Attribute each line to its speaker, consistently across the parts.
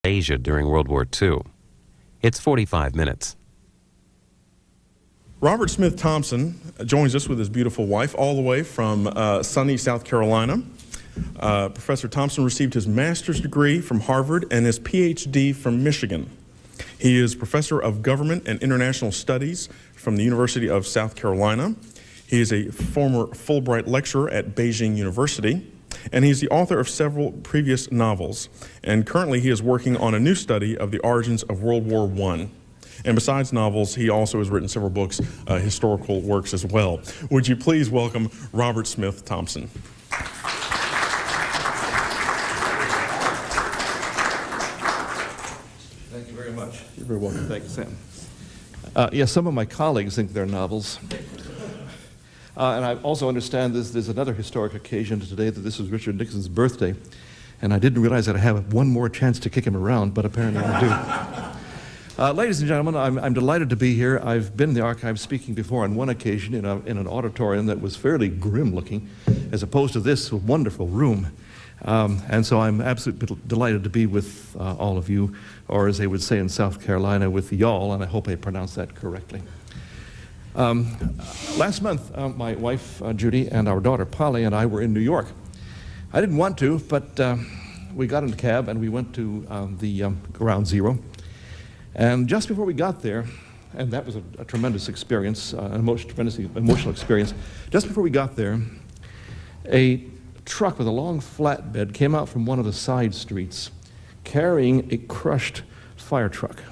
Speaker 1: Asia during World War II. It's 45 minutes.
Speaker 2: Robert Smith Thompson joins us with his beautiful wife all the way from sunny South Carolina. Professor Thompson received his master's degree from Harvard and his PhD from Michigan. He is professor of government and international studies from the University of South Carolina. He is a former Fulbright lecturer at Beijing University, and he's the author of several previous novels. And currently he is working on a new study of the origins of World War I. And besides novels, he also has written several books, historical works as well. Would you please welcome Robert Smith Thompson?
Speaker 3: Thank you very much.
Speaker 2: You're very welcome.
Speaker 3: Thank you, Sam. Yes, some of my colleagues think they're novels. And I also understand there's another historic occasion today, that this is Richard Nixon's birthday. And I didn't realize that I have one more chance to kick him around, but apparently I do. Ladies and gentlemen, I'm delighted to be here. I've been in the archives speaking before on one occasion in an auditorium that was fairly grim looking, as opposed to this wonderful room. And so I'm absolutely delighted to be with all of you, or as they would say in South Carolina, with y'all, and I hope I pronounced that correctly. Last month, my wife, Judy, and our daughter, Polly, and I were in New York. I didn't want to, but we got in a cab and we went to the Ground Zero. And just before we got there, and that was a tremendous experience, tremendously emotional experience, just before we got there, a truck with a long flatbed came out from one of the side streets carrying a crushed fire truck.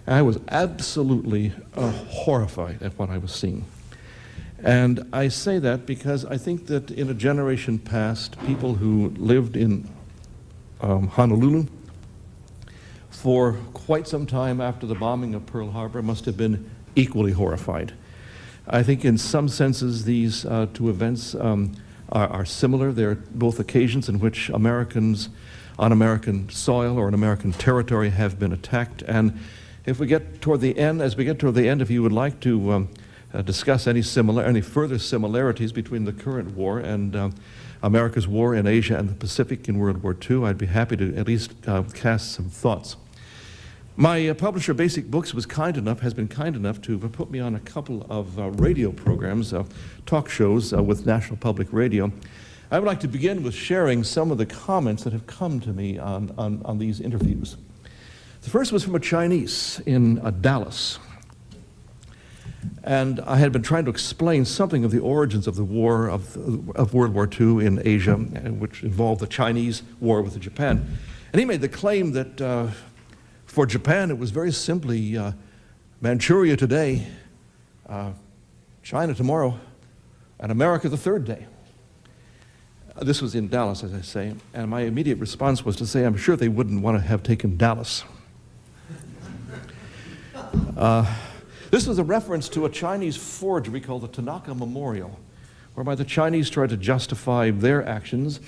Speaker 3: I was absolutely horrified at what I was seeing. And I say that because I think that in a generation past, people who lived in Honolulu for quite some time after the bombing of Pearl Harbor must have been equally horrified. I think in some senses these two events are similar. They're both occasions in which Americans on American soil or in American territory have been attacked. And if we get toward the end, if you would like to discuss any further similarities between the current war and America's war in Asia and the Pacific in World War II, I'd be happy to at least cast some thoughts. My publisher, Basic Books, has been kind enough to put me on a couple of radio programs, talk shows with National Public Radio. I would like to begin with sharing some of the comments that have come to me on these interviews. The first was from a Chinese in Dallas. And I had been trying to explain something of the origins of the war of World War II in Asia, which involved the Chinese war with Japan. And he made the claim that for Japan, it was very simply Manchuria today, China tomorrow, and America the third day. This was in Dallas, as I say, and my immediate response was to say, I'm sure they wouldn't want to have taken Dallas. This was a reference to a Chinese forgery called the Tanaka Memorial, whereby the Chinese tried to justify their actions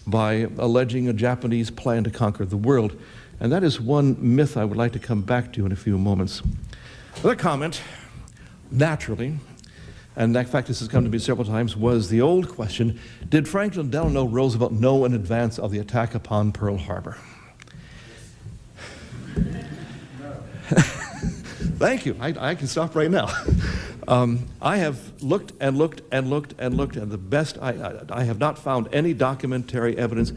Speaker 3: by alleging a Japanese plan to conquer the world. And that is one myth I would like to come back to in a few moments. Another comment, naturally, and in fact this has come to me several times, was the old question, did Franklin Delano Roosevelt know in advance of the attack upon Pearl Harbor? Thank you. I can stop right now. I have looked and looked and looked and looked, and the best, I have not found any documentary evidence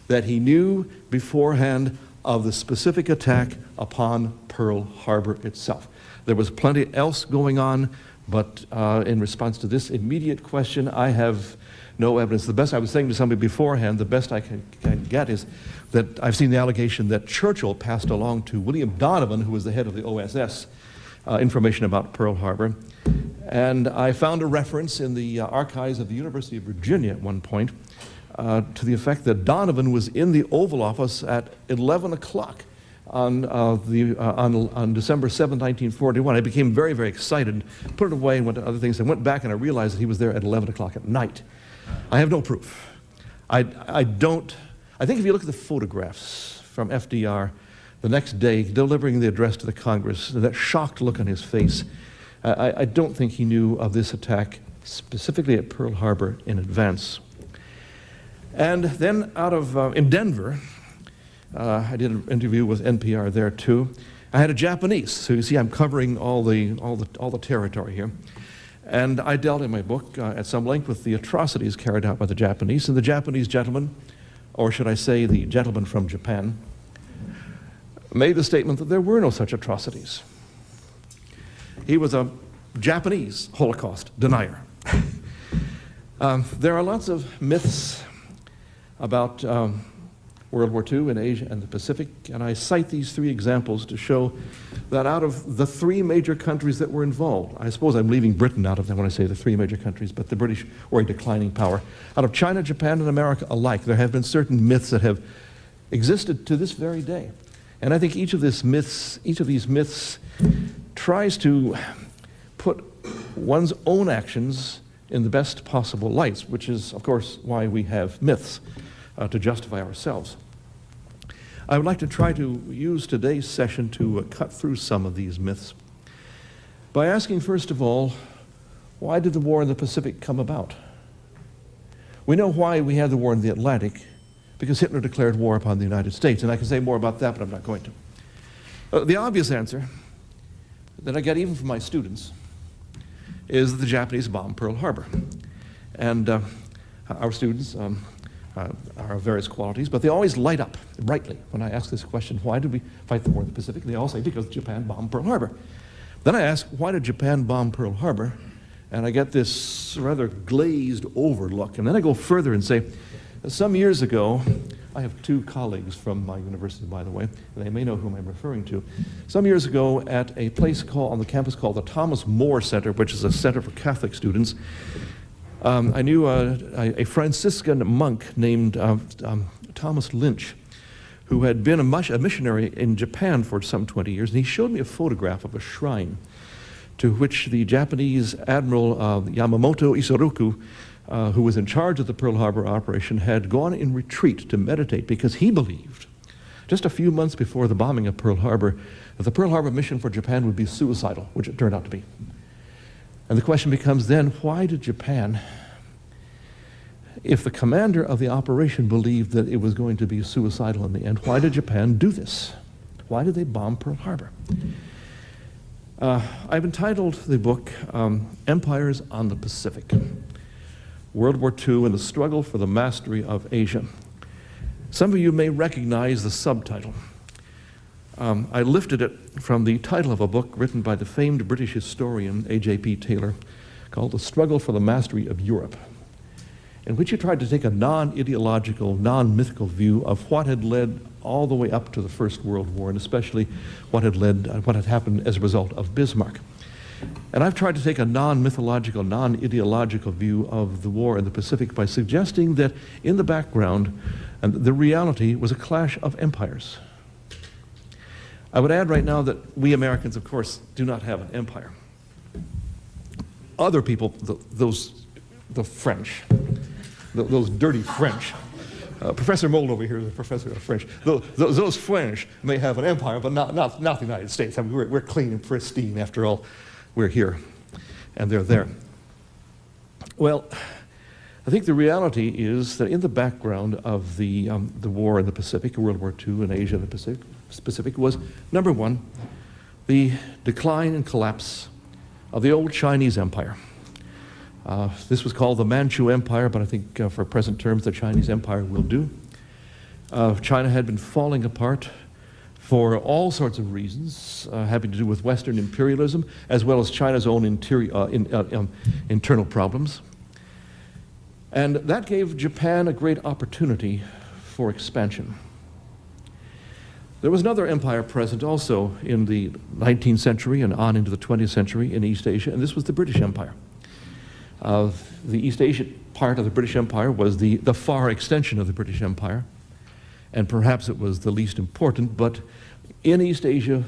Speaker 3: that he knew beforehand of the specific attack upon Pearl Harbor itself. There was plenty else going on, but in response to this immediate question, I have no evidence. The best, I was saying to somebody beforehand, the best I can get is that I've seen the allegation that Churchill passed along to William Donovan, who was the head of the OSS, information about Pearl Harbor. And I found a reference in the archives of the University of Virginia at one point to the effect that Donovan was in the Oval Office at 11 o'clock on December 7, 1941. I became very, very excited, put it away and went to other things. I went back and I realized that he was there at 11 o'clock at night. I have no proof. I think if you look at the photographs from FDR the next day delivering the address to the Congress, that shocked look on his face, I don't think he knew of this attack specifically at Pearl Harbor in advance. And then in Denver, I did an interview with NPR there too. I had a Japanese, so you see I'm covering all the territory here. And I dealt in my book at some length with the atrocities carried out by the Japanese. And the Japanese gentleman, or should I say the gentleman from Japan, made the statement that there were no such atrocities. He was a Japanese Holocaust denier. There are lots of myths about World War II in Asia and the Pacific, and I cite these three examples to show that out of the three major countries that were involved, I suppose I'm leaving Britain out of them when I say the three major countries, but the British were a declining power. Out of China, Japan, and America alike, there have been certain myths that have existed to this very day. And I think each of these myths tries to put one's own actions in the best possible lights, which is, of course, why we have myths, to justify ourselves. I would like to try to use today's session to cut through some of these myths by asking, first of all, why did the war in the Pacific come about? We know why we had the war in the Atlantic, because Hitler declared war upon the United States, and I can say more about that, but I'm not going to. The obvious answer that I get even from my students is that the Japanese bombed Pearl Harbor. And our students are of various qualities, but they always light up brightly when I ask this question, why did we fight the war in the Pacific? They all say, because Japan bombed Pearl Harbor. Then I ask, why did Japan bomb Pearl Harbor? And I get this rather glazed over look. And then I go further and say, some years ago, I have two colleagues from my university, by the way, and they may know whom I'm referring to. Some years ago, at a place on the campus called the Thomas More Center, which is a center for Catholic students, I knew a Franciscan monk named Thomas Lynch, who had been a missionary in Japan for some 20 years, and he showed me a photograph of a shrine to which the Japanese Admiral Yamamoto Isoroku, who was in charge of the Pearl Harbor operation, had gone in retreat to meditate because he believed, just a few months before the bombing of Pearl Harbor, that the Pearl Harbor mission for Japan would be suicidal, which it turned out to be. And the question becomes then, why did Japan, if the commander of the operation believed that it was going to be suicidal in the end, why did Japan do this? Why did they bomb Pearl Harbor? I've entitled the book Empires on the Pacific, World War II and the Struggle for the Mastery of Asia. Some of you may recognize the subtitle. I lifted it from the title of a book written by the famed British historian A.J.P. Taylor called The Struggle for the Mastery of Europe, in which he tried to take a non-ideological, non-mythical view of what had led all the way up to the First World War, and especially what had happened as a result of Bismarck. And I've tried to take a non-mythological, non-ideological view of the war in the Pacific by suggesting that in the background, the reality was a clash of empires. I would add right now that we Americans, of course, do not have an empire. Other people, the French, those dirty French, Professor Mold over here is a professor of French. Those French may have an empire, but not the United States. I mean, we're clean and pristine after all. We're here, and they're there. Well, I think the reality is that in the background of the war in the Pacific, World War II in Asia and the Pacific was, number one, the decline and collapse of the old Chinese Empire. This was called the Manchu Empire, but I think for present terms, the Chinese Empire will do. China had been falling apart for all sorts of reasons, having to do with Western imperialism, as well as China's own internal problems. And that gave Japan a great opportunity for expansion. There was another empire present also in the 19th century and on into the 20th century in East Asia, and this was the British Empire. The East Asian part of the British Empire was the far extension of the British Empire, and perhaps it was the least important, but in East Asia,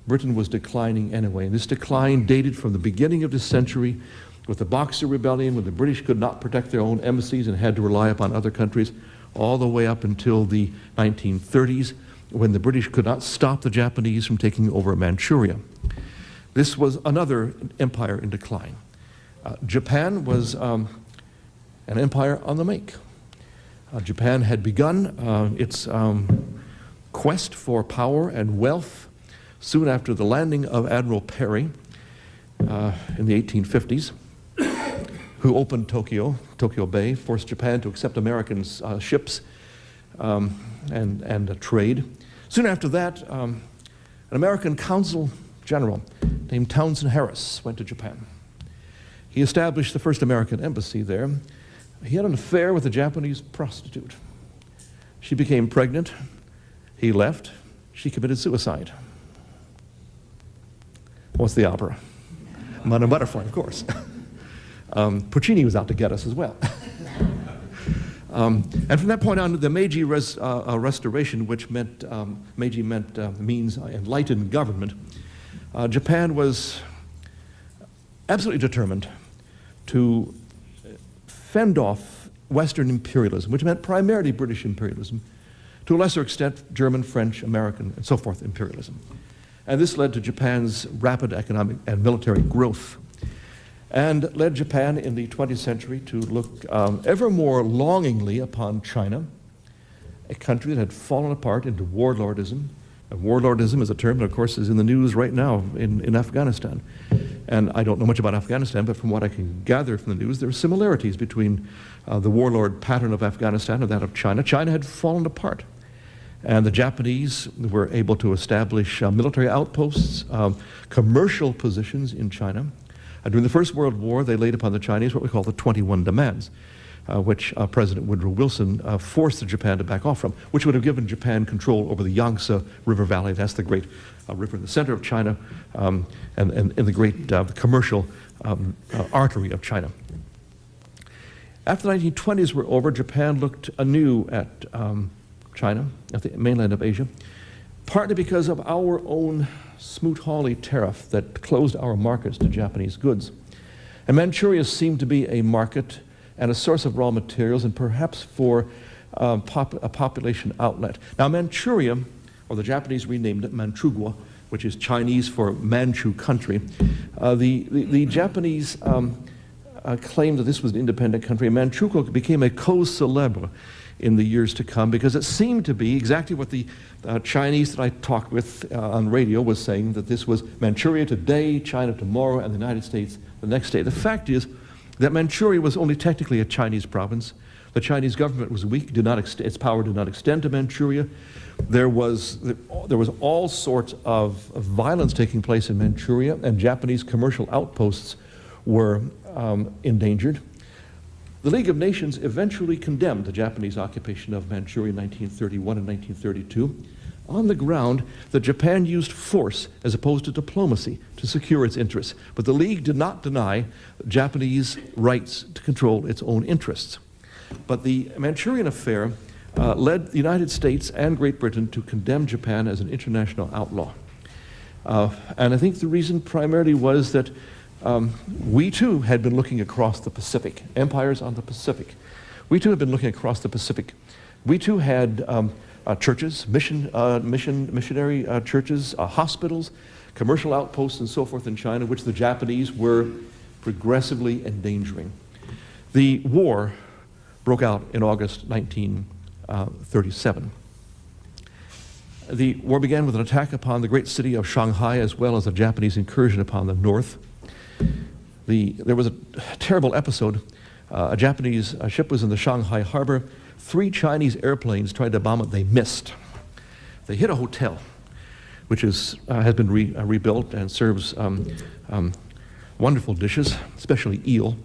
Speaker 3: Britain was declining anyway. And this decline dated from the beginning of this century with the Boxer Rebellion, when the British could not protect their own embassies and had to rely upon other countries, all the way up until the 1930s, when the British could not stop the Japanese from taking over Manchuria. This was another empire in decline. Japan was an empire on the make. Japan had begun its quest for power and wealth soon after the landing of Admiral Perry in the 1850s, who opened Tokyo Bay, forced Japan to accept American ships and trade. Soon after that, an American consul general named Townsend Harris went to Japan. He established the first American embassy there. He had an affair with a Japanese prostitute. She became pregnant. He left. She committed suicide. What's the opera? Madame Butterfly, of course. Puccini was out to get us as well. And from that point on, the Meiji Restoration, which meant Meiji means enlightened government, Japan was absolutely determined to fend off Western imperialism, which meant primarily British imperialism, to a lesser extent German, French, American, and so forth imperialism. And this led to Japan's rapid economic and military growth, and led Japan in the 20th century to look ever more longingly upon China, a country that had fallen apart into warlordism. And warlordism is a term that, of course, is in the news right now in Afghanistan. And I don't know much about Afghanistan, but from what I can gather from the news, there are similarities between the warlord pattern of Afghanistan and that of China. China had fallen apart. And the Japanese were able to establish military outposts, commercial positions in China. During the First World War, they laid upon the Chinese what we call the 21 demands, which President Woodrow Wilson forced Japan to back off from, which would have given Japan control over the Yangtze River Valley. That's the great river in the center of China, and the great commercial artery of China. After the 1920s were over, Japan looked anew at China, at the mainland of Asia, partly because of our own Smoot-Hawley tariff that closed our markets to Japanese goods. And Manchuria seemed to be a market and a source of raw materials, and perhaps for a population outlet. Now, Manchuria, or the Japanese renamed it Manchukuo, which is Chinese for Manchu country, the Japanese claimed that this was an independent country. Manchukuo became a cause célèbre in the years to come because it seemed to be exactly what the Chinese that I talked with on radio was saying, that this was Manchuria today, China tomorrow, and the United States the next day. The fact is that Manchuria was only technically a Chinese province. The Chinese government was weak, its power did not extend to Manchuria. There was all sorts of violence taking place in Manchuria, and Japanese commercial outposts were endangered. The League of Nations eventually condemned the Japanese occupation of Manchuria in 1931 and 1932 on the ground that Japan used force as opposed to diplomacy to secure its interests. But the League did not deny Japanese rights to control its own interests. But the Manchurian affair led the United States and Great Britain to condemn Japan as an international outlaw. And I think the reason primarily was that we too had been looking across the Pacific, empires on the Pacific. We too had been looking across the Pacific. We too had churches, missionary churches, hospitals, commercial outposts, and so forth in China, which the Japanese were progressively endangering. The war broke out in August 1937. The war began with an attack upon the great city of Shanghai, as well as a Japanese incursion upon the north. There was a terrible episode. A Japanese ship was in the Shanghai harbor. 3 Chinese airplanes tried to bomb it. They missed. They hit a hotel, which has been rebuilt and serves wonderful dishes, especially eel.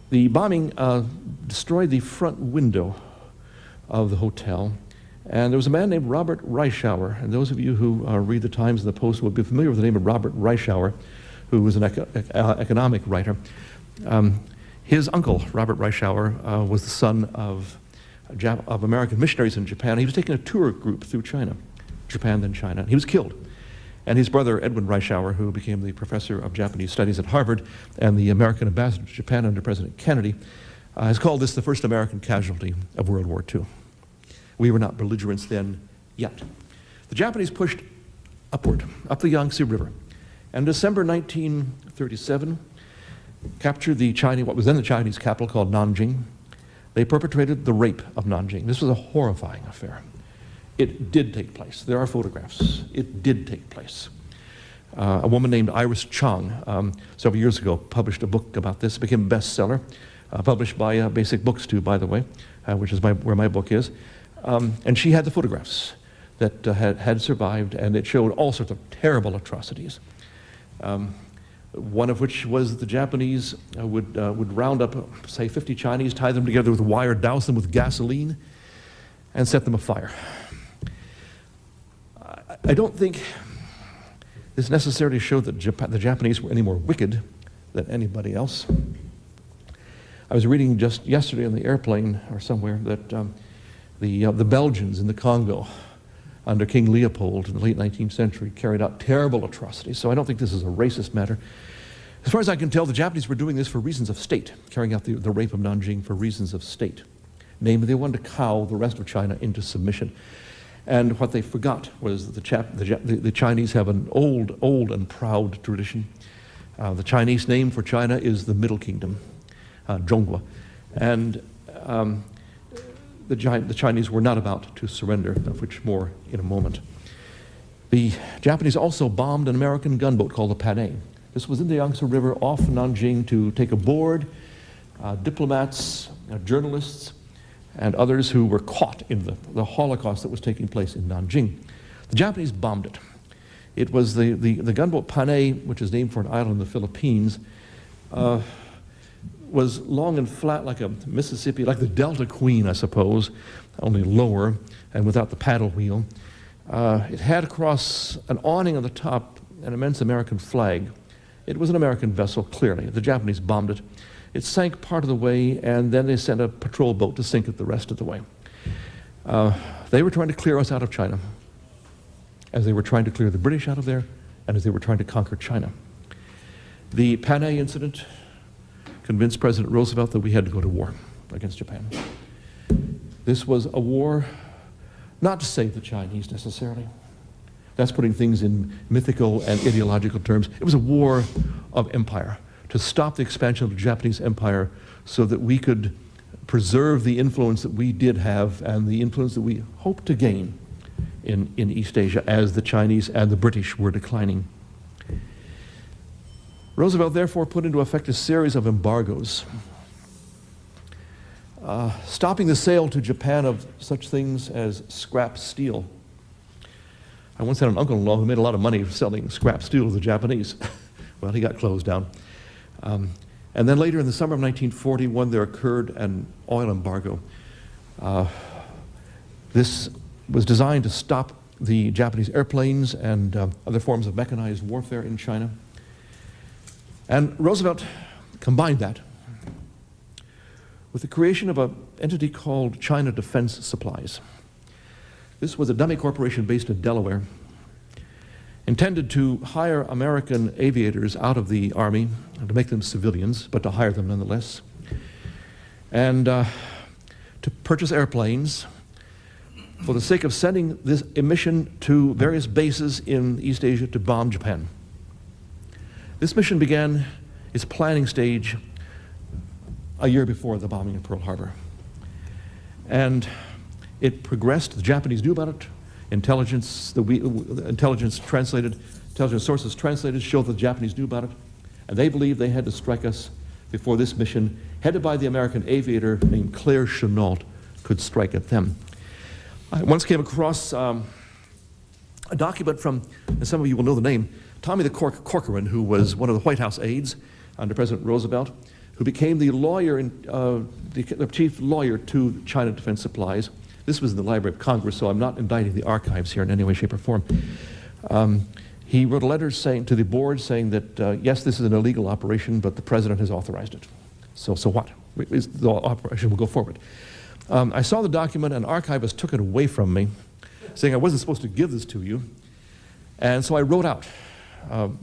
Speaker 3: The bombing destroyed the front window of the hotel. And there was a man named Robert Reischauer, and those of you who read the Times and the Post will be familiar with the name of Robert Reischauer, who was an economic writer. His uncle, Robert Reischauer, was the son of American missionaries in Japan. He was taking a tour group through China, Japan, then China. He was killed. And his brother, Edwin Reischauer, who became the professor of Japanese studies at Harvard and the American ambassador to Japan under President Kennedy, has called this the first American casualty of World War II. We were not belligerents then yet. The Japanese pushed upward, up the Yangtze River. And in December 1937, captured what was then the Chinese capital called Nanjing. They perpetrated the rape of Nanjing. This was a horrifying affair. It did take place. There are photographs. It did take place. A woman named Iris Chong, several years ago, published a book about this. It became a bestseller, published by Basic Books too, by the way, which is where my book is. And she had the photographs that had survived, and it showed all sorts of terrible atrocities. One of which was the Japanese would round up, say, 50 Chinese, tie them together with wire, douse them with gasoline, and set them afire. I don't think this necessarily showed that the Japanese were any more wicked than anybody else. I was reading just yesterday on the airplane or somewhere that the Belgians in the Congo under King Leopold in the late 19th century carried out terrible atrocities. So I don't think this is a racist matter. As far as I can tell, the Japanese were doing this for reasons of state, carrying out the rape of Nanjing for reasons of state. Namely, they wanted to cow the rest of China into submission. And what they forgot was that the Chinese have an old and proud tradition. The Chinese name for China is the Middle Kingdom, Zhongguo. And the Chinese were not about to surrender, of which more in a moment. The Japanese also bombed an American gunboat called the Panay. This was in the Yangtze River off Nanjing to take aboard diplomats, journalists, and others who were caught in the Holocaust that was taking place in Nanjing. The Japanese bombed it. It was the gunboat Panay, which is named for an island in the Philippines, was long and flat like a Mississippi, like the Delta Queen, I suppose, only lower and without the paddle wheel. It had across an awning on the top an immense American flag. It was an American vessel, clearly. The Japanese bombed it. It sank part of the way, and then they sent a patrol boat to sink it the rest of the way. They were trying to clear us out of China, as they were trying to clear the British out of there, and as they were trying to conquer China. The Panay incident convinced President Roosevelt that we had to go to war against Japan. This was a war not to save the Chinese necessarily. That's putting things in mythical and ideological terms. It was a war of empire, to stop the expansion of the Japanese empire so that we could preserve the influence that we did have and the influence that we hoped to gain in East Asia as the Chinese and the British were declining. Roosevelt therefore put into effect a series of embargoes, stopping the sale to Japan of such things as scrap steel. I once had an uncle-in-law who made a lot of money selling scrap steel to the Japanese. Well, he got closed down. And then later in the summer of 1941, there occurred an oil embargo. This was designed to stop the Japanese airplanes and other forms of mechanized warfare in China. And Roosevelt combined that with the creation of an entity called China Defense Supplies. This was a dummy corporation based in Delaware, intended to hire American aviators out of the Army, to make them civilians, but to hire them nonetheless, and to purchase airplanes for the sake of sending this mission to various bases in East Asia to bomb Japan. This mission began its planning stage a year before the bombing of Pearl Harbor. And it progressed. The Japanese knew about it. Intelligence sources translated showed that the Japanese knew about it, and they believed they had to strike us before this mission, headed by the American aviator named Claire Chennault, could strike at them. I once came across a document from, and some of you will know the name, Tommy the Corcoran, who was one of the White House aides under President Roosevelt, who became the lawyer, the chief lawyer to China Defense Supplies. This was in the Library of Congress, so I'm not indicting the archives here in any way, shape, or form. He wrote a letter saying to the board saying that, yes, this is an illegal operation, but the president has authorized it. So what? The operation will go forward. I saw the document, and an archivist took it away from me, saying I wasn't supposed to give this to you. And so I wrote out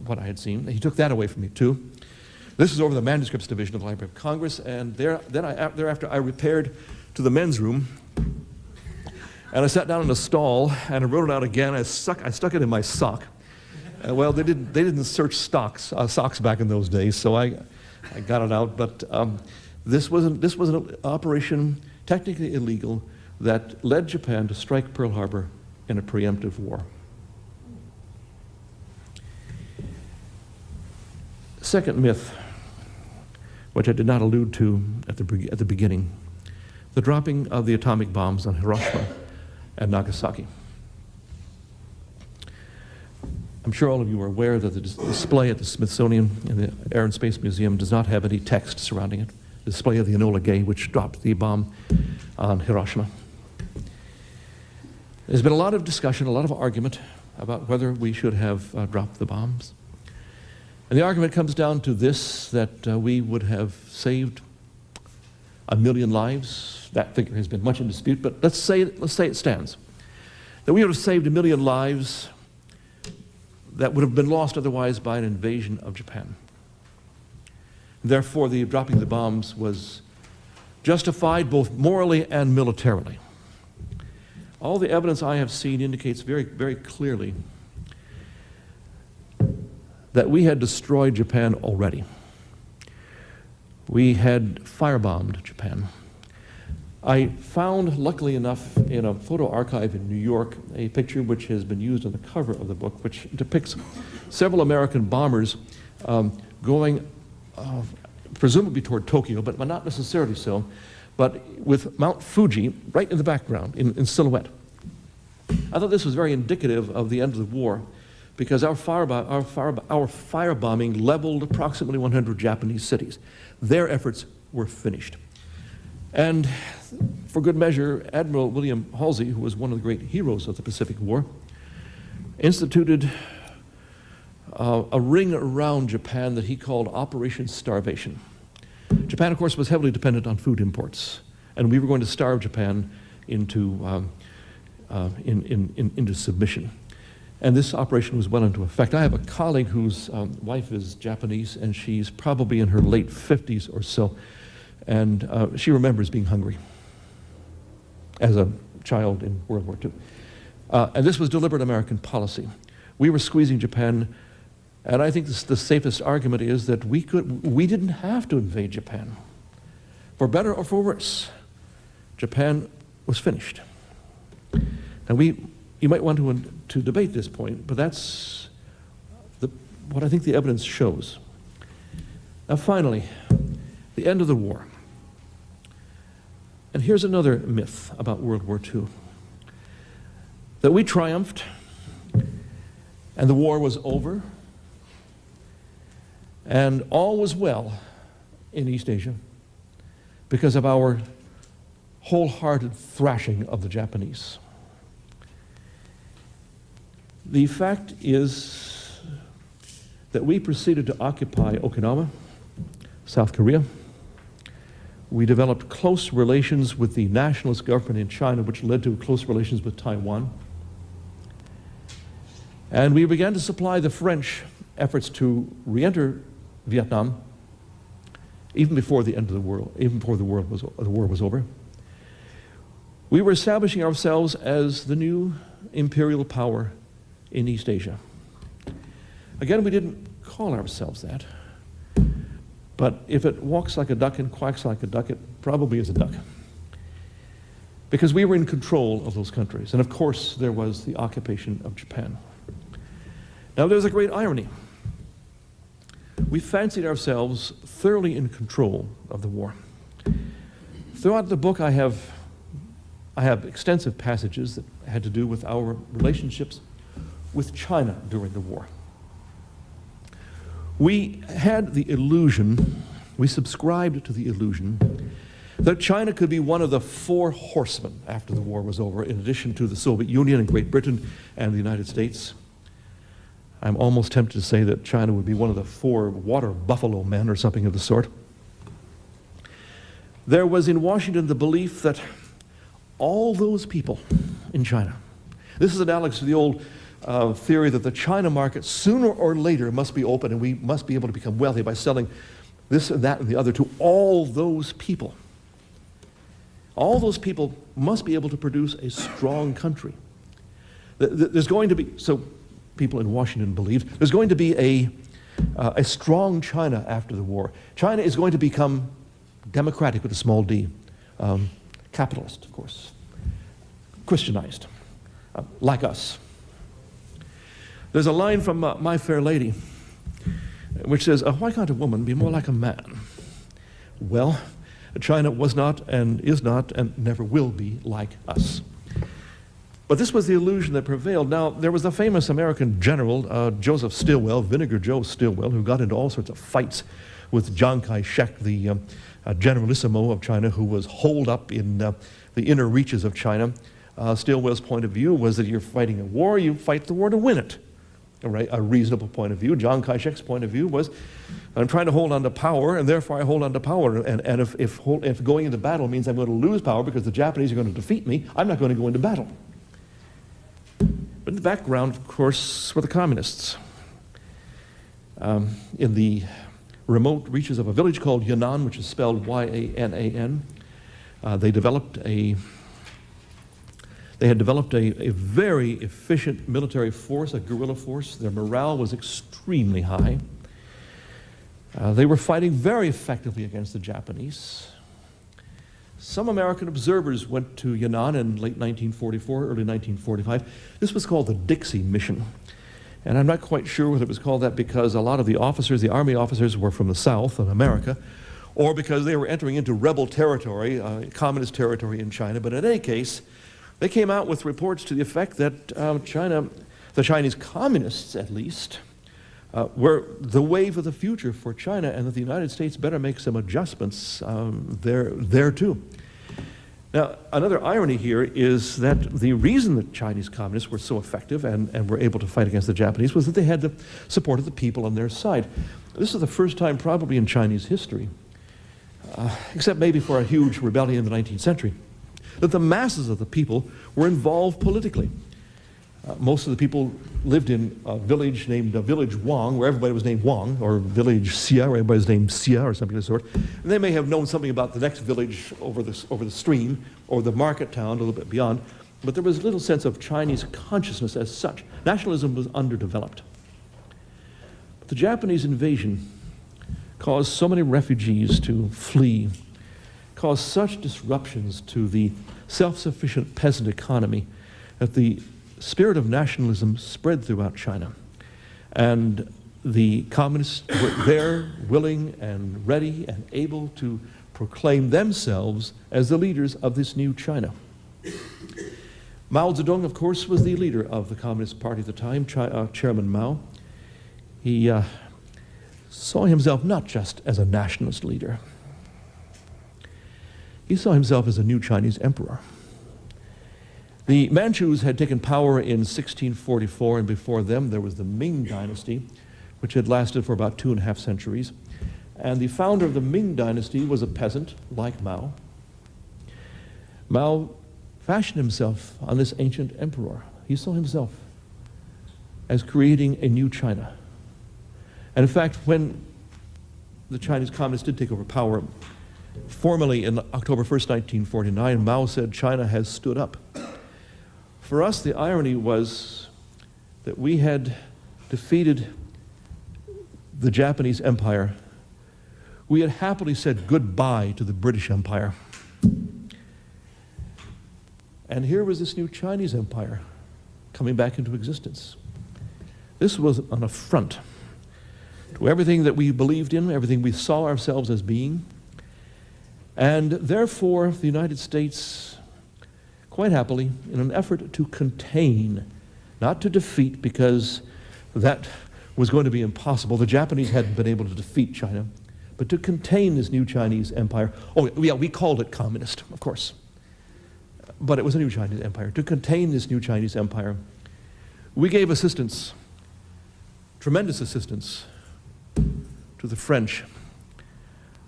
Speaker 3: what I had seen. He took that away from me, too. This is over the manuscripts division of the Library of Congress, and thereafter I repaired to the men's room, and I sat down in a stall, and I wrote it out again. I stuck it in my sock. Well, they didn't search socks back in those days, so I got it out. But this was an operation technically illegal that led Japan to strike Pearl Harbor in a preemptive war. Second myth, which I did not allude to at the beginning, the dropping of the atomic bombs on Hiroshima and Nagasaki. I'm sure all of you are aware that the display at the Smithsonian in the Air and Space Museum does not have any text surrounding it. The display of the Enola Gay, which dropped the bomb on Hiroshima. There's been a lot of discussion, a lot of argument about whether we should have dropped the bombs. And the argument comes down to this, that we would have saved 1 million lives. That figure has been much in dispute, but let's say it stands. That we would have saved 1 million lives that would have been lost otherwise by an invasion of Japan. Therefore, the dropping the bombs was justified both morally and militarily. All the evidence I have seen indicates very, very clearly that we had destroyed Japan already. We had firebombed Japan. I found, luckily enough, in a photo archive in New York, a picture which has been used on the cover of the book, which depicts several American bombers going presumably toward Tokyo, but not necessarily so, but with Mount Fuji right in the background, in silhouette. I thought this was very indicative of the end of the war, because our firebombing leveled approximately 100 Japanese cities. Their efforts were finished. And for good measure, Admiral William Halsey, who was one of the great heroes of the Pacific War, instituted a ring around Japan that he called Operation Starvation. Japan, of course, was heavily dependent on food imports, and we were going to starve Japan into submission. And this operation was well into effect. I have a colleague whose wife is Japanese, and she's probably in her late 50s or so, and she remembers being hungry as a child in World War II. And this was deliberate American policy. We were squeezing Japan, and I think the safest argument is that we didn't have to invade Japan. For better or for worse, Japan was finished. And you might want to debate this point, but that's what I think the evidence shows. Now finally, the end of the war. And here's another myth about World War II. That we triumphed, and the war was over, and all was well in East Asia because of our wholehearted thrashing of the Japanese. The fact is that we proceeded to occupy Okinawa, South Korea. We developed close relations with the nationalist government in China, which led to close relations with Taiwan. And we began to supply the French efforts to re-enter Vietnam even before the end of the world, even before the war was over. We were establishing ourselves as the new imperial power in East Asia. Again, we didn't call ourselves that, but if it walks like a duck and quacks like a duck, it probably is a duck. Because we were in control of those countries, and of course there was the occupation of Japan. Now there's a great irony. We fancied ourselves thoroughly in control of the war. Throughout the book I have extensive passages that had to do with our relationships with China during the war. We had the illusion, we subscribed to the illusion, that China could be one of the 4 horsemen after the war was over, in addition to the Soviet Union and Great Britain and the United States. I'm almost tempted to say that China would be one of the 4 water buffalo men or something of the sort. There was in Washington the belief that all those people in China, this is analogous to the old theory that the China market sooner or later must be open and we must be able to become wealthy by selling this and that and the other to all those people. All those people must be able to produce a strong country. There's going to be, so people in Washington believed, there's going to be a strong China after the war. China is going to become democratic with a small d, capitalist, of course, Christianized. like us. There's a line from My Fair Lady which says, why can't a woman be more like a man? Well, China was not and is not and never will be like us. But this was the illusion that prevailed. Now, there was the famous American general, Joseph Stilwell, Vinegar Joe Stilwell, who got into all sorts of fights with Chiang Kai-shek, the generalissimo of China, who was holed up in the inner reaches of China. Stilwell's point of view was that you're fighting a war, you fight the war to win it. All right, a reasonable point of view. Chiang Kai-shek's point of view was, I'm trying to hold on to power, and therefore I hold on to power. And if going into battle means I'm going to lose power because the Japanese are going to defeat me, I'm not going to go into battle. But in the background, of course, were the communists. In the remote reaches of a village called Yan'an, which is spelled Y-A-N-A-N, they had developed a very efficient military force, a guerrilla force. Their morale was extremely high. They were fighting very effectively against the Japanese. Some American observers went to Yan'an in late 1944, early 1945. This was called the Dixie Mission. And I'm not quite sure whether it was called that because a lot of the officers, the Army officers, were from the South of America, or because they were entering into rebel territory, communist territory in China. But in any case, they came out with reports to the effect that the Chinese communists at least, were the wave of the future for China, and that the United States better make some adjustments there too. Now, another irony here is that the reason that Chinese communists were so effective and were able to fight against the Japanese was that they had the support of the people on their side. This is the first time probably in Chinese history, except maybe for a huge rebellion in the 19th century, that the masses of the people were involved politically. Most of the people lived in a village named Village Wang, where everybody was named Wang, or Village Xia, where everybody was named Xia, or something of the sort. And they may have known something about the next village over the stream, or the market town a little bit beyond, but there was little sense of Chinese consciousness as such. Nationalism was underdeveloped. But the Japanese invasion caused so many refugees to flee, caused such disruptions to the self-sufficient peasant economy that the spirit of nationalism spread throughout China. And the communists were there, willing and ready and able to proclaim themselves as the leaders of this new China. Mao Zedong, of course, was the leader of the Communist Party at the time, Chairman Mao. He saw himself not just as a nationalist leader. He saw himself as a new Chinese emperor. The Manchus had taken power in 1644, and before them there was the Ming Dynasty, which had lasted for about 2.5 centuries. And the founder of the Ming Dynasty was a peasant, like Mao. Mao fashioned himself on this ancient emperor. He saw himself as creating a new China. And in fact, when the Chinese communists did take over power, formally in October 1st, 1949, Mao said, "China has stood up." For us, the irony was that we had defeated the Japanese Empire. We had happily said goodbye to the British Empire. And here was this new Chinese Empire coming back into existence. This was an affront to everything that we believed in, everything we saw ourselves as being. And therefore, the United States, quite happily, in an effort to contain, not to defeat, because that was going to be impossible. The Japanese hadn't been able to defeat China, but to contain this new Chinese empire. Oh, yeah, we called it communist, of course. But it was a new Chinese empire. To contain this new Chinese empire, we gave assistance, tremendous assistance, to the French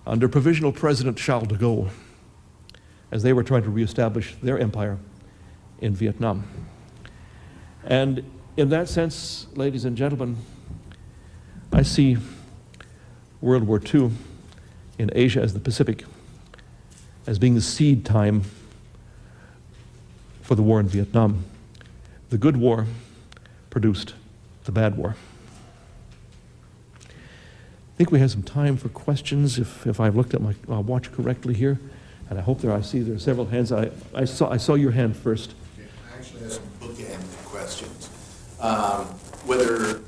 Speaker 3: under Provisional President Charles de Gaulle, as they were trying to reestablish their empire in Vietnam. And in that sense, ladies and gentlemen, I see World War II in Asia as the Pacific as being the seed time for the war in Vietnam. The good war produced the bad war. I think we have some time for questions if I've looked at my watch correctly here. And I hope I see there are several hands. I saw your hand first.
Speaker 4: I actually have some bookends Whether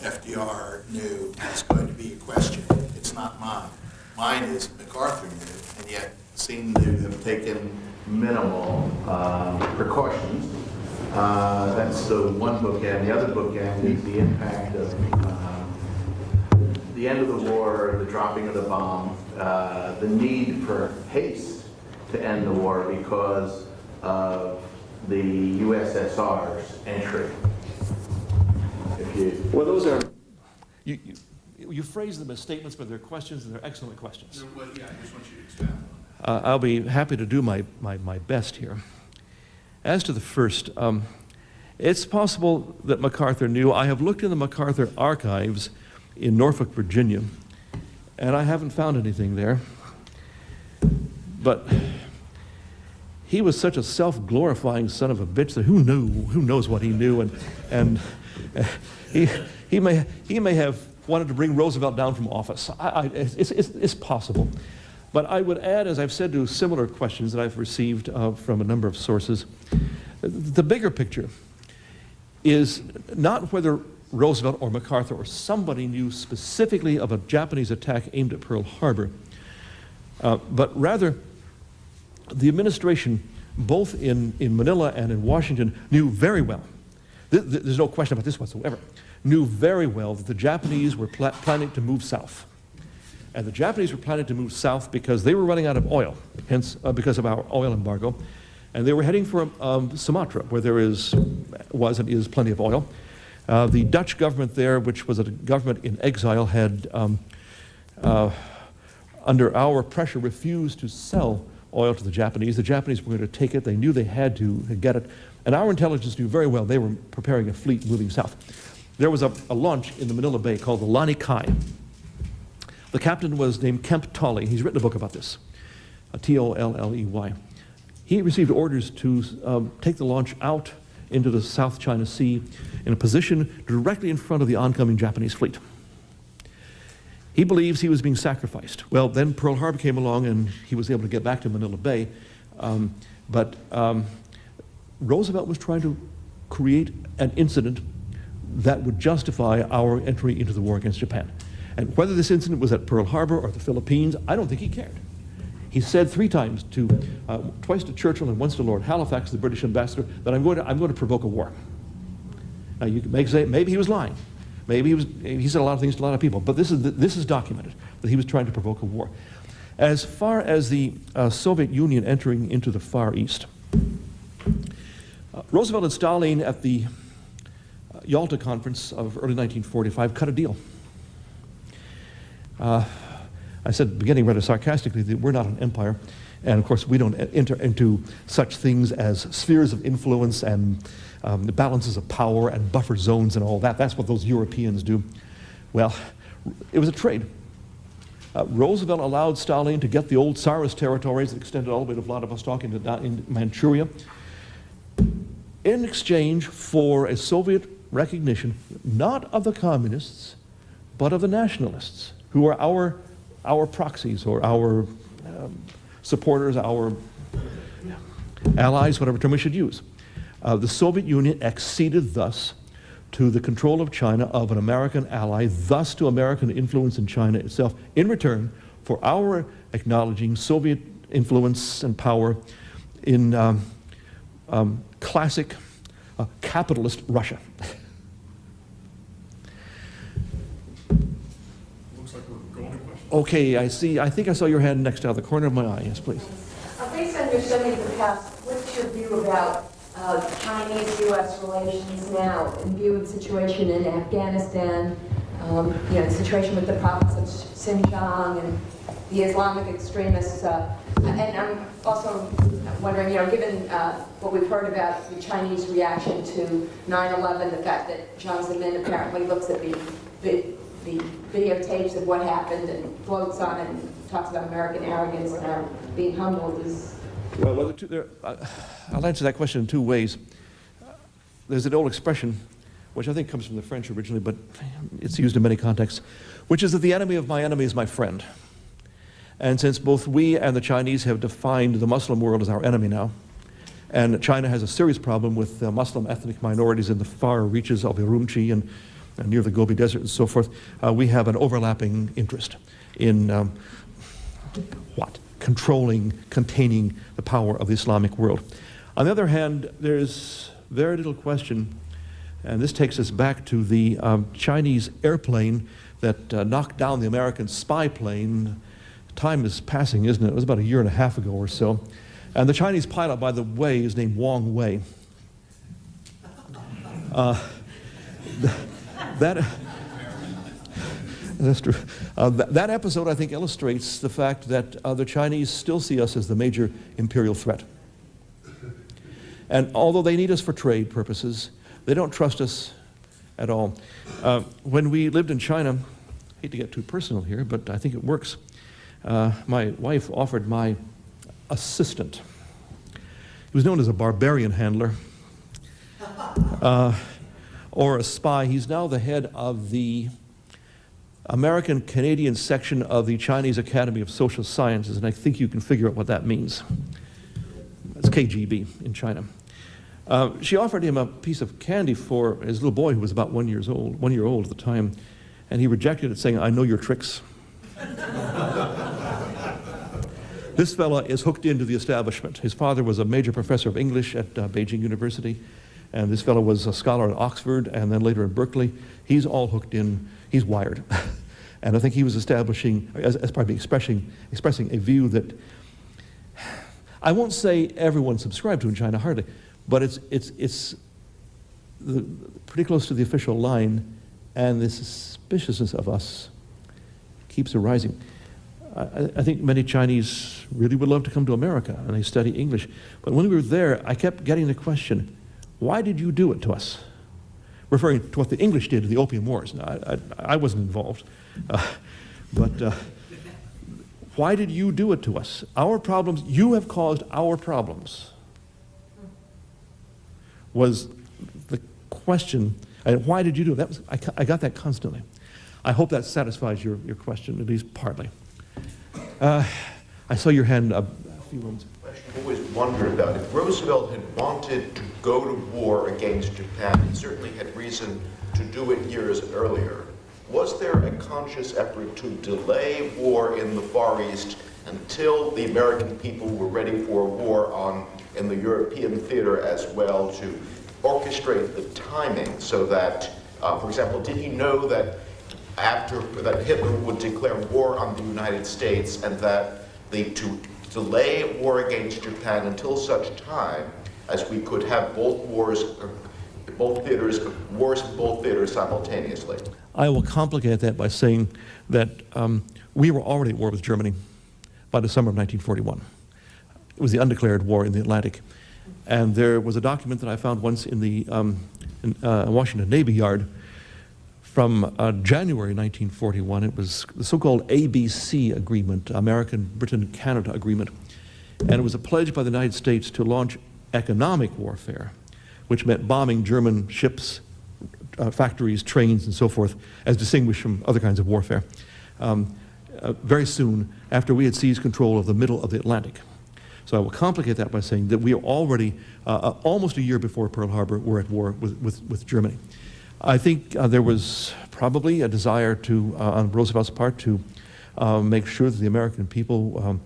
Speaker 4: FDR knew is going to be a question. It's not mine. Mine is MacArthur knew, and yet seemed to have taken minimal precautions. That's the one bookend. The other bookend is the impact of the end of the war, the dropping of the bomb, the need for haste to end the war because of the USSR's entry.
Speaker 3: Well, those are, you phrase them as statements, but they're questions, and they're excellent questions.
Speaker 4: Well, yeah, I just want you to expound on it.
Speaker 3: I'll be happy to do my best here. As to the first, it's possible that MacArthur knew. I have looked in the MacArthur archives in Norfolk, Virginia, and I haven't found anything there. But he was such a self-glorifying son of a bitch that who knows what he knew, and he may have wanted to bring Roosevelt down from office. It's possible. But I would add, as I've said to similar questions that I've received from a number of sources, the bigger picture is not whether Roosevelt or MacArthur or somebody knew specifically of a Japanese attack aimed at Pearl Harbor, but rather the administration, both in Manila and in Washington, knew very well, there's no question about this whatsoever, knew very well that the Japanese were planning to move south. And the Japanese were planning to move south because they were running out of oil, hence because of our oil embargo. And they were heading for Sumatra, where there was and is plenty of oil. The Dutch government there, which was a government in exile, had, under our pressure, refused to sell oil to the Japanese. The Japanese were going to take it. They knew they had to get it. And our intelligence knew very well they were preparing a fleet moving south. There was a launch in the Manila Bay called the Lani Kai. The captain was named Kemp Tolley. He's written a book about this, Tolley. He received orders to take the launch out into the South China Sea in a position directly in front of the oncoming Japanese fleet. He believes he was being sacrificed. Well, then Pearl Harbor came along and he was able to get back to Manila Bay. But Roosevelt was trying to create an incident that would justify our entry into the war against Japan. And whether this incident was at Pearl Harbor or the Philippines, I don't think he cared. He said twice to Churchill and once to Lord Halifax, the British ambassador, that I'm going to provoke a war. Now you may say maybe he was lying, maybe he said a lot of things to a lot of people, but this is documented that he was trying to provoke a war. As far as the Soviet Union entering into the Far East, Roosevelt and Stalin at the Yalta Conference of early 1945 cut a deal. I said, beginning rather sarcastically, that we're not an empire, and of course we don't enter into such things as spheres of influence and the balances of power and buffer zones and all that. That's what those Europeans do. Well, it was a trade. Roosevelt allowed Stalin to get the old Tsarist territories that extended all the way to Vladivostok into Manchuria in exchange for a Soviet recognition, not of the communists, but of the nationalists, who are our proxies or our supporters, our allies, whatever term we should use. The Soviet Union acceded thus to the control of China of an American ally, thus to American influence in China itself, in return for our acknowledging Soviet influence and power in classic capitalist Russia. Okay, I think I saw your hand next out of the corner of my eye. Yes, please.
Speaker 5: Based on your study of the past, what's your view about Chinese-U.S. relations now, in view of the situation in Afghanistan, the situation with the province of Xinjiang and the Islamic extremists? And I'm also wondering, given what we've heard about the Chinese reaction to 9/11, the fact that Jiang Zemin apparently looks at the videotapes of what happened and floats on it and talks about American arrogance and being humbled is...
Speaker 3: Well, I'll answer that question in two ways. There's an old expression, which I think comes from the French originally, but it's used in many contexts, which is that the enemy of my enemy is my friend. And since both we and the Chinese have defined the Muslim world as our enemy now, And China has a serious problem with Muslim ethnic minorities in the far reaches of Urumqi and near the Gobi Desert and so forth. We have an overlapping interest in controlling, containing the power of the Islamic world. On the other hand, there's very little question, and this takes us back to the Chinese airplane that knocked down the American spy plane. Time is passing, isn't it? It was about a year and a half ago or so. And the Chinese pilot, by the way, is named Wang Wei. That's true. That episode, I think, illustrates the fact that the Chinese still see us as the major imperial threat. And although they need us for trade purposes, they don't trust us at all. When we lived in China, I hate to get too personal here, but I think it works. My wife offered my assistant. He was known as a barbarian handler or a spy. He's now the head of the American-Canadian section of the Chinese Academy of Social Sciences, and I think you can figure out what that means. That's KGB in China. She offered him a piece of candy for his little boy who was about 1 year old at the time, and he rejected it, saying, "I know your tricks." This fella is hooked into the establishment. His father was a major professor of English at Beijing University, and this fellow was a scholar at Oxford and then later at Berkeley. He's all hooked in, he's wired. And I think he was establishing, as probably expressing a view that I won't say everyone subscribed to in China, hardly, but it's pretty close to the official line, and the suspiciousness of us keeps arising. I think many Chinese really would love to come to America, and they study English. But when we were there, I kept getting the question, why did you do it to us? Referring to what the English did to the Opium Wars. Now, I wasn't involved. But why did you do it to us? Our problems, you have caused our problems, was the question. And why did you do it? I got that constantly. I hope that satisfies your question, at least partly. I saw your hand up a few moments.
Speaker 6: I've always wondered about if Roosevelt had wanted to go to war against Japan, he certainly had reason to do it years earlier. Was there a conscious effort to delay war in the Far East until the American people were ready for a war in the European theater as well, to orchestrate the timing so that, for example, did he know that that Hitler would declare war on the United States and that to delay war against Japan until such time as we could have wars in both theaters simultaneously?
Speaker 3: I will complicate that by saying that we were already at war with Germany by the summer of 1941. It was the undeclared war in the Atlantic. And there was a document that I found once in the Washington Navy Yard from January 1941. It was the so-called ABC agreement, American, Britain, Canada agreement. And it was a pledge by the United States to launch economic warfare, which meant bombing German ships, factories, trains, and so forth, as distinguished from other kinds of warfare, very soon after we had seized control of the middle of the Atlantic. So I will complicate that by saying that we are already, almost a year before Pearl Harbor, were at war with Germany. I think there was probably a desire to, on Roosevelt's part, to make sure that the American people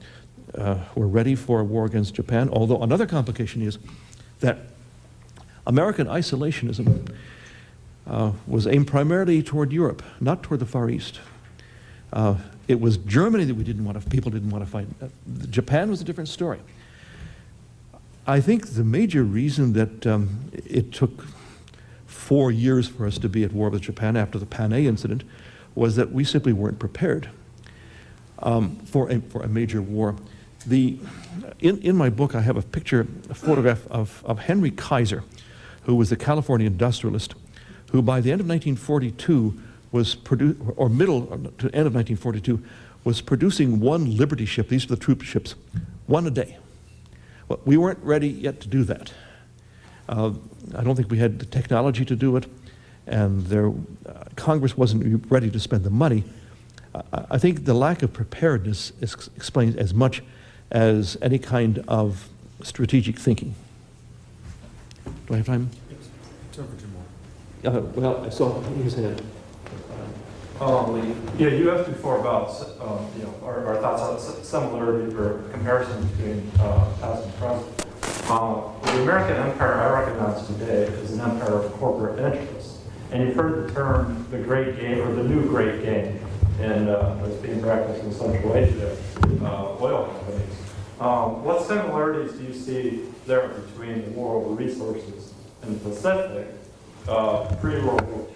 Speaker 3: were ready for a war against Japan, although another complication is that American isolationism was aimed primarily toward Europe, not toward the Far East. It was Germany that people didn't want to fight. Japan was a different story. I think the major reason that it took 4 years for us to be at war with Japan after the Panay incident was that we simply weren't prepared for a major war. In my book, I have a photograph of Henry Kaiser, who was a California industrialist, who by the end of 1942 was middle to end of 1942 was producing one Liberty ship. These were the troop ships, one a day. Well, we weren't ready yet to do that. I don't think we had the technology to do it, and Congress wasn't ready to spend the money. I think the lack of preparedness explains as much as any kind of strategic thinking. Do I have time?
Speaker 2: Time for 2 more.
Speaker 3: Well, I saw his hand.
Speaker 7: Yeah, you asked before about our thoughts on similarity or comparison between past and present. The American empire I recognize today is an empire of corporate interests. And you've heard the term the great game or the new great game that's being practiced in Central Asia, oil companies. What similarities do you see there between the war over resources in the Pacific pre-World War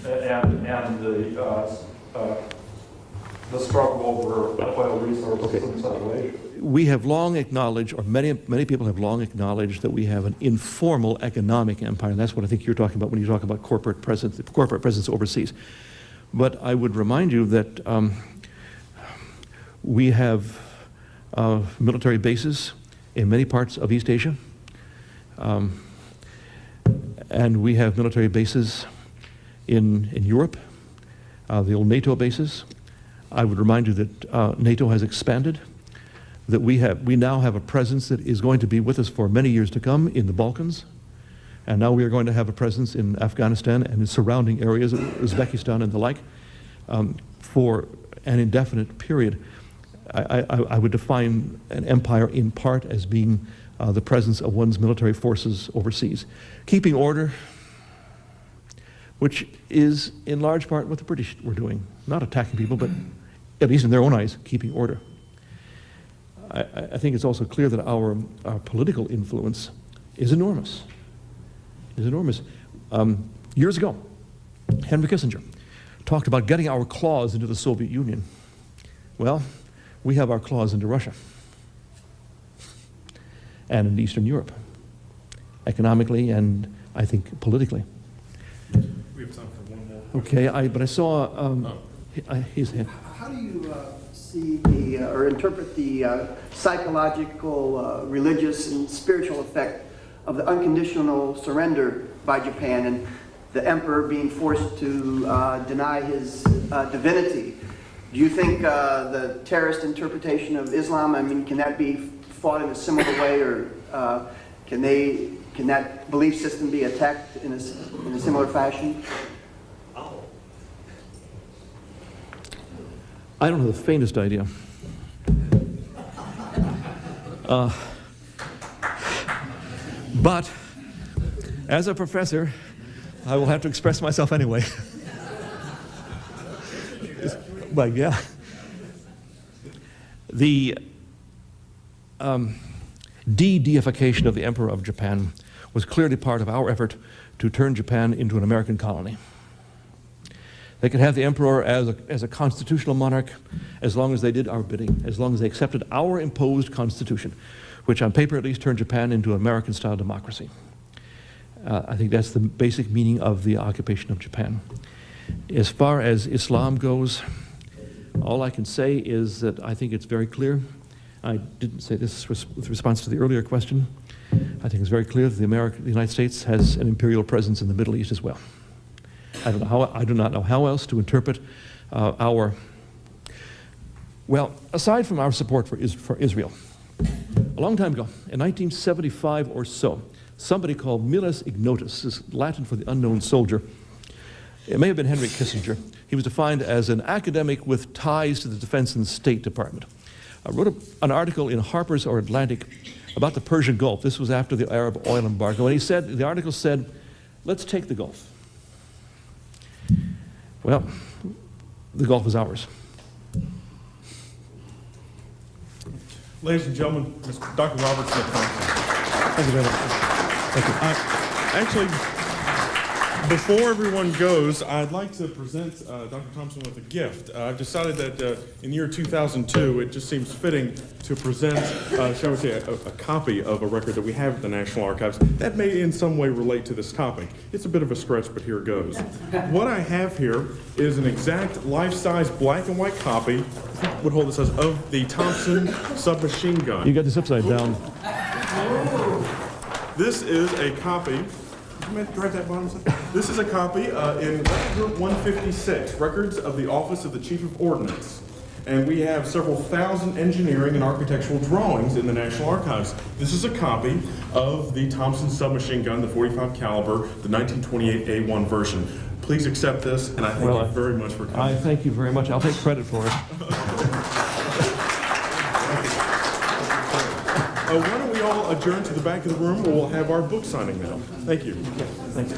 Speaker 7: II and the struggle over oil resources in Central Asia?
Speaker 3: We have long acknowledged, or many people have long acknowledged, that we have an informal economic empire, and that's what I think you're talking about when you talk about corporate presence overseas. But I would remind you that we have military bases in many parts of East Asia, and we have military bases in Europe, the old NATO bases. I would remind you that NATO has expanded, that we now have a presence that is going to be with us for many years to come in the Balkans, and now we are going to have a presence in Afghanistan and in surrounding areas, Uzbekistan and the like, for an indefinite period. I would define an empire in part as being the presence of one's military forces overseas. Keeping order, which is in large part what the British were doing, not attacking people, but at least in their own eyes, keeping order. I think it's also clear that our political influence is enormous. Years ago, Henry Kissinger talked about getting our claws into the Soviet Union. Well, we have our claws into Russia and in Eastern Europe, economically and I think politically.
Speaker 2: We have time for one more.
Speaker 3: Okay, but I saw his hand.
Speaker 8: How do you see or interpret the psychological, religious, and spiritual effect of the unconditional surrender by Japan and the emperor being forced to deny his divinity? Do you think the terrorist interpretation of Islam, I mean, can that be fought in a similar way, or can that belief system be attacked in a similar fashion?
Speaker 3: I don't have the faintest idea. But as a professor, I will have to express myself anyway. But yeah, the de-deification of the Emperor of Japan was clearly part of our effort to turn Japan into an American colony. They could have the emperor as a constitutional monarch as long as they did our bidding, as long as they accepted our imposed constitution, which on paper at least turned Japan into an American-style democracy. I think that's the basic meaning of the occupation of Japan. As far as Islam goes, all I can say is that I think it's very clear. I didn't say this with response to the earlier question. I think it's very clear that the United States has an imperial presence in the Middle East as well. I do not know how else to interpret well, aside from our support for Israel, a long time ago, in 1975 or so, somebody called Miles Ignotus, is Latin for the unknown soldier. It may have been Henry Kissinger. He was defined as an academic with ties to the Defense and State Department. I wrote an article in Harper's or Atlantic about the Persian Gulf. This was after the Arab oil embargo, and the article said, let's take the Gulf. Well, the Gulf is ours.
Speaker 2: Ladies and gentlemen, Dr. Robert Smith.
Speaker 3: Thank you very much. Thank you.
Speaker 2: Actually, before everyone goes, I'd like to present Dr. Thompson with a gift. I've decided that in the year 2002, it just seems fitting to present, shall we say, a copy of a record that we have at the National Archives that may in some way relate to this topic. It's a bit of a stretch, but here it goes. What I have here is an exact life-size black and white copy, would hold this as, of the Thompson submachine gun.
Speaker 3: You got this upside down.
Speaker 2: This is a copy. This is a copy in Record Group 156, Records of the Office of the Chief of Ordnance. and we have several thousand engineering and architectural drawings in the National Archives. This is a copy of the Thompson submachine gun, the .45 caliber, the 1928 A1 version. Please accept this, and I thank you very much for coming.
Speaker 3: I thank you very much. I'll take credit for it.
Speaker 2: Why don't we all adjourn to the back of the room where we'll have our book signing now. Thank you.
Speaker 3: Thank you.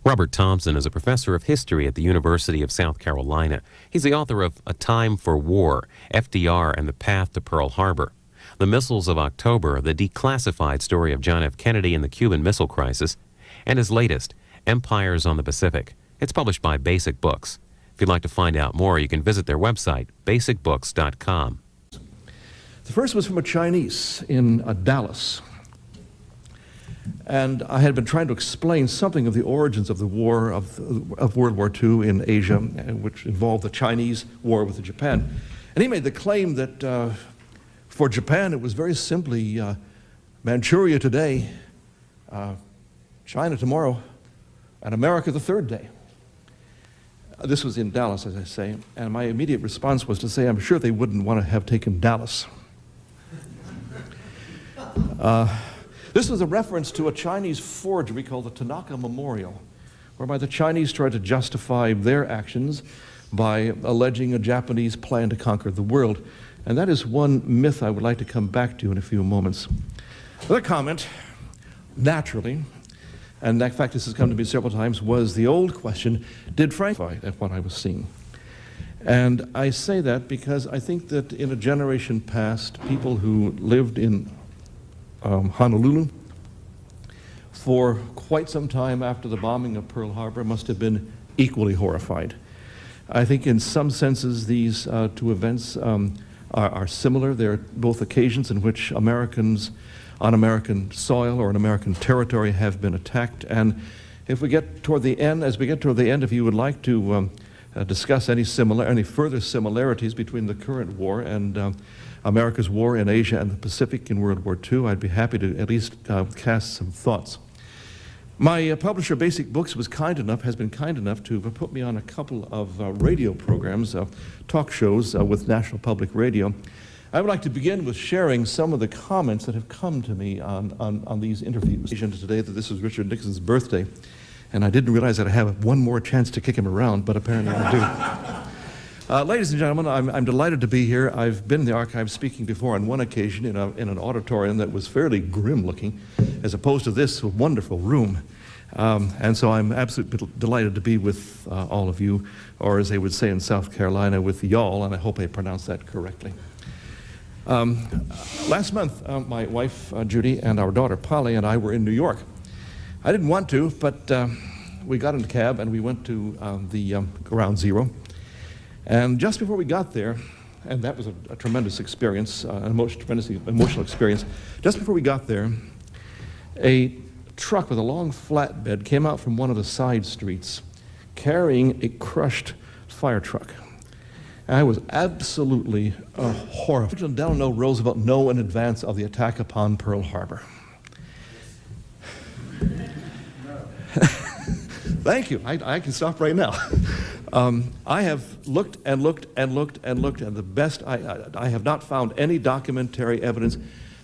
Speaker 1: Robert Thompson is a professor of history at the University of South Carolina. He's the author of A Time for War, FDR and the Path to Pearl Harbor, The Missiles of October, the declassified story of John F. Kennedy and the Cuban Missile Crisis, and his latest, Empires on the Pacific. It's published by Basic Books. If you'd like to find out more, you can visit their website, basicbooks.com.
Speaker 3: The first was from a Chinese in Dallas. And I had been trying to explain something of the origins of the war, of World War II in Asia, which involved the Chinese war with Japan. And he made the claim that for Japan, it was very simply Manchuria today, China tomorrow, and America the third day. This was in Dallas, as I say, and my immediate response was to say, I'm sure they wouldn't want to have taken Dallas. This was a reference to a Chinese forgery called the Tanaka Memorial, whereby the Chinese tried to justify their actions by alleging a Japanese plan to conquer the world. And that is one myth I would like to come back to in a few moments. Another comment, naturally, and in fact this has come to me several times, was the old question, did Frank fight at what I was seeing? And I say that because I think that in a generation past, people who lived in Honolulu for quite some time after the bombing of Pearl Harbor must have been equally horrified. I think in some senses these two events are similar. They're both occasions in which Americans on American soil or in American territory have been attacked. And if we get toward the end, if you would like to discuss any further similarities between the current war and America's war in Asia and the Pacific in World War II, I'd be happy to at least cast some thoughts. My publisher, Basic Books, has been kind enough to put me on a couple of radio programs, talk shows with National Public Radio. I would like to begin with sharing some of the comments that have come to me on these interviews. Today that this is Richard Nixon's birthday, and I didn't realize that I have one more chance to kick him around, but apparently I do. Ladies and gentlemen, I'm delighted to be here. I've been in the archives speaking before on one occasion in an auditorium that was fairly grim looking, as opposed to this wonderful room. And so I'm absolutely delighted to be with all of you, or as they would say in South Carolina, with y'all, and I hope I pronounced that correctly. Last month, my wife, Judy, and our daughter, Polly, and I were in New York. I didn't want to, but we got in a cab and we went to the Ground Zero. And just before we got there, and that was a tremendous experience, tremendously emotional experience, just before we got there, a truck with a long flatbed came out from one of the side streets carrying a crushed fire truck. And I was absolutely horrified. Delano Roosevelt know in advance of the attack upon Pearl Harbor. Thank you. I can stop right now. I have looked and looked and looked and looked, and the best, I have not found any documentary evidence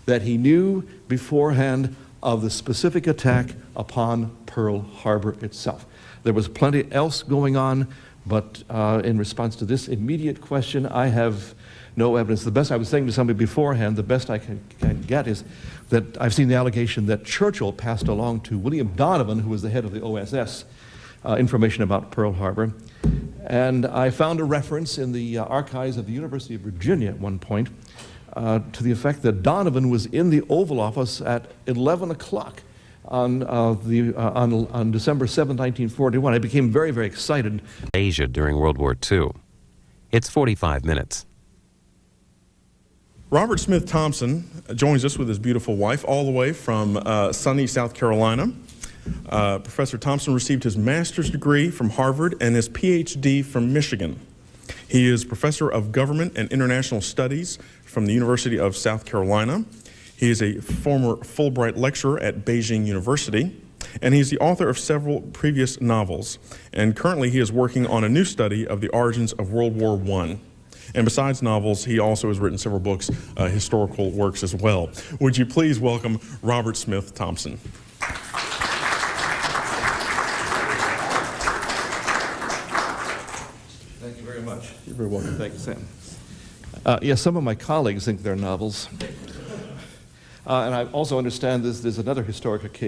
Speaker 3: that he knew beforehand of the specific attack upon Pearl Harbor itself. There was plenty else going on, but in response to this immediate question, I have no evidence. The best, I was saying to somebody beforehand, the best I can get is that I've seen the allegation that Churchill passed along to William Donovan, who was the head of the OSS, information about Pearl Harbor. And I found a reference in the archives of the University of Virginia at one point to the effect that Donovan was in the Oval Office at 11 o'clock on December 7, 1941. I became very, very excited.
Speaker 1: Asia during World War II. It's 45 minutes.
Speaker 2: Robert Smith Thompson joins us with his beautiful wife all the way from sunny South Carolina. Professor Thompson received his master's degree from Harvard and his PhD from Michigan. He is professor of government and international studies from the University of South Carolina. He is a former Fulbright lecturer at Beijing University, and he's the author of several previous novels. And currently he is working on a new study of the origins of World War I. And besides novels, he also has written several books, historical works as well. Would you please welcome Robert Smith Thompson?
Speaker 3: Thank you very much. You're very welcome. Thank you, Sam. Yes, some of my colleagues think they're novels. And I also understand there's another historic occasion.